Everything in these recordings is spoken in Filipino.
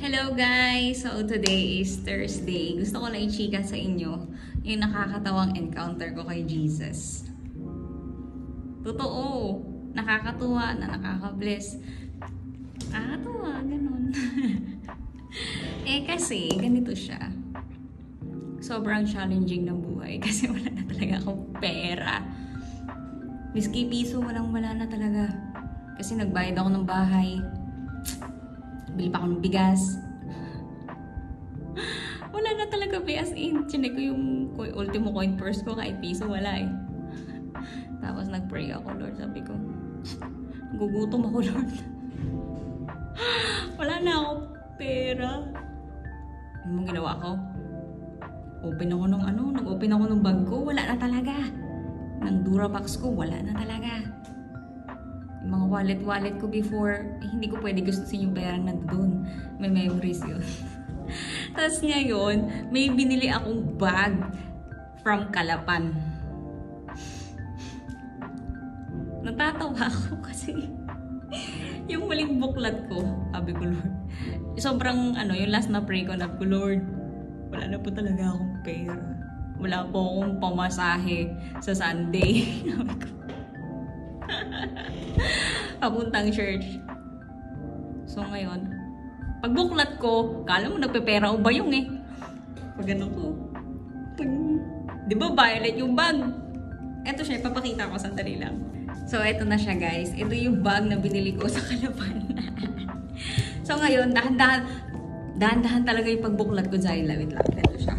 Hello guys! So today is Thursday. Gusto ko lang i-chika sa inyo yung nakakatawang encounter ko kay Jesus. Totoo! Nakakatuwa na nakaka-bless. Nakakatuwa, ganun. Kasi ganito siya. Sobrang challenging ng buhay kasi wala na talaga akong pera. Miski piso, wala na talaga. Kasi nagbayad ako ng bahay. Bili pa ako ng bigas. Wala na talaga, as in. Chinek ko yung ultimo coin purse ko, kahit piso, wala eh. Tapos nag-pray ako, Lord. Sabi ko, gugutom ako, Lord. Wala na akong pera. Ano mong ginawa ko? Nag-open ako ng bag ko, wala na talaga. Ng Durabox ko, wala na talaga. Yung mga wallet ko before, hindi ko pwede gustusin yung perang nandoon. May memories yun. Tapos ngayon, may binili akong bag from Calapan. Natatawa ako kasi yung muling buklat ko, sabi ko, Lord. Sobrang, yung last na pray ko, sabi ko, Lord, wala na po talaga akong pera. Wala po akong pamasahe sa Sunday. Sabi ko. Papuntang church. So ngayon, pagbuklat ko, kala mo nagpepera o ba yung pag ano ko, di ba violet yung bag? Eto siya, ipapakita ko sandali lang. So eto na siya guys, ito yung bag na binili ko sa Calapan. So ngayon, dahan-dahan talaga yung pagbuklat ko dahil wait lang, eto siya.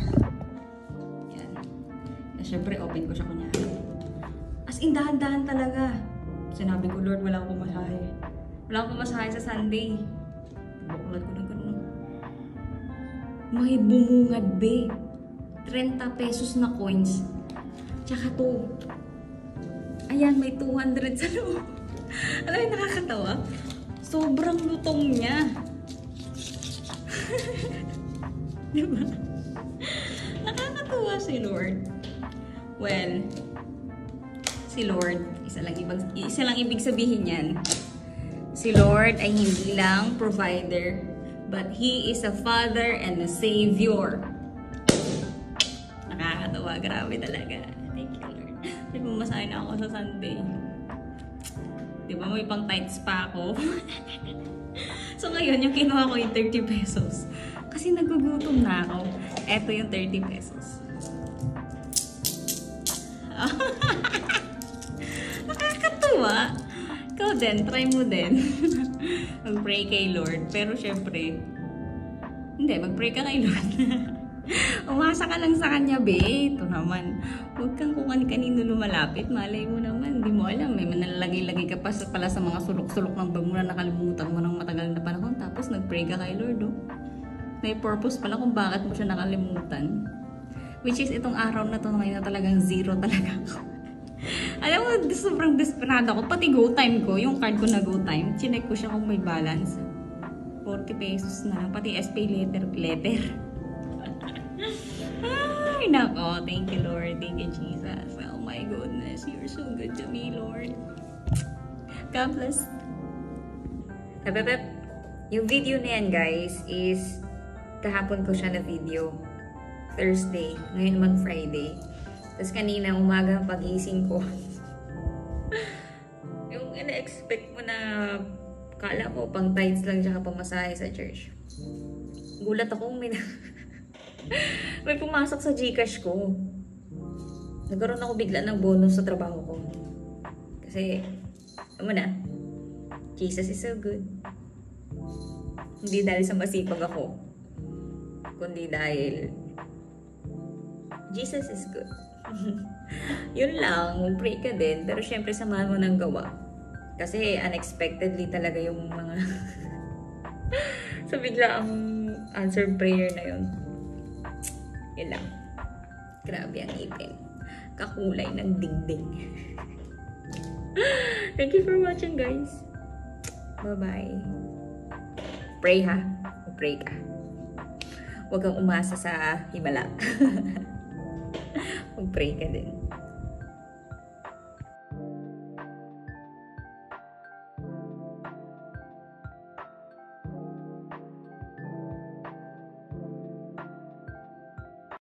Yan. Siyempre open ko siya kunyari. As in, dahan-dahan talaga. Sinabi ko, Lord, wala akong masahe. Wala akong masahe sa Sunday. Buklat ko na gano'n. May bumungad, be. 30 pesos na coins. Tsaka to. Ayan, may 200 sa loob. Alam mo, nakakatawa? Sobrang lutong niya. Diba? Nakakatawa si Lord. Well, si Lord, isa lang ibig sabihin yan. Si Lord ay hindi lang provider, but He is a Father and a Savior. Nakakatawa, grabe talaga. Thank you, Lord. May pumasahin na ako sa Sunday. Diba, may pang tithes pa ako. So ngayon, yung kinuha ko yung 30 pesos. Kasi nagugutom na ako. Eto yung 30 pesos. Nakakatuwa. Ikaw din, try mo din. Mag-pray kay Lord. Pero syempre, hindi, mag-pray ka kay Lord. Umasa ka lang sa Kanya, be. Ito naman. Huwag kang kung kanino lumalapit. Malay mo naman, hindi mo alam. May manalagay-lagay ka pala sa mga sulok-sulok ng bag mo na nakalimutan mo ng matagal na panahon. Tapos nag-pray ka kay Lord, oh. May purpose pala kung bakit mo siya nakalimutan. Which is itong araw na to ngayon na talagang zero talaga ako. Alam mo, sobrang desperado ako. Pati GoTime ko, yung card ko na GoTime, chinek ko siya kung may balance. 40 pesos na lang. Pati SPay letter. Ay, nako. Thank you, Lord. Thank you, Jesus. Oh my goodness. You're so good to me, Lord. God bless. Yung video na yan, guys, is kahapon ko siya na video. Thursday. Ngayon naman Friday. Tapos kanina umaga pag-gising ko. Yung ina-expect mo na kala ko pang tithes lang tsaka pamasahe sa church. Gulat ako may pumasok sa GCash ko. Nagkaroon ako bigla ng bonus sa trabaho ko. Kasi, alam mo na, Jesus is so good. Hindi dahil sa masipag ako, kundi dahil Jesus is good. Yun lang, pray ka din. Pero syempre, samahan mo ng gawa. Kasi unexpectedly talaga yung mga so bigla ang answered prayer na yun. Yun lang. Grabe ang ipin. Kakulay ng dingding. Thank you for watching, guys. Bye-bye. Pray ha. Pray ka. Huwag kang umasa sa himala. Mag-pray ka din.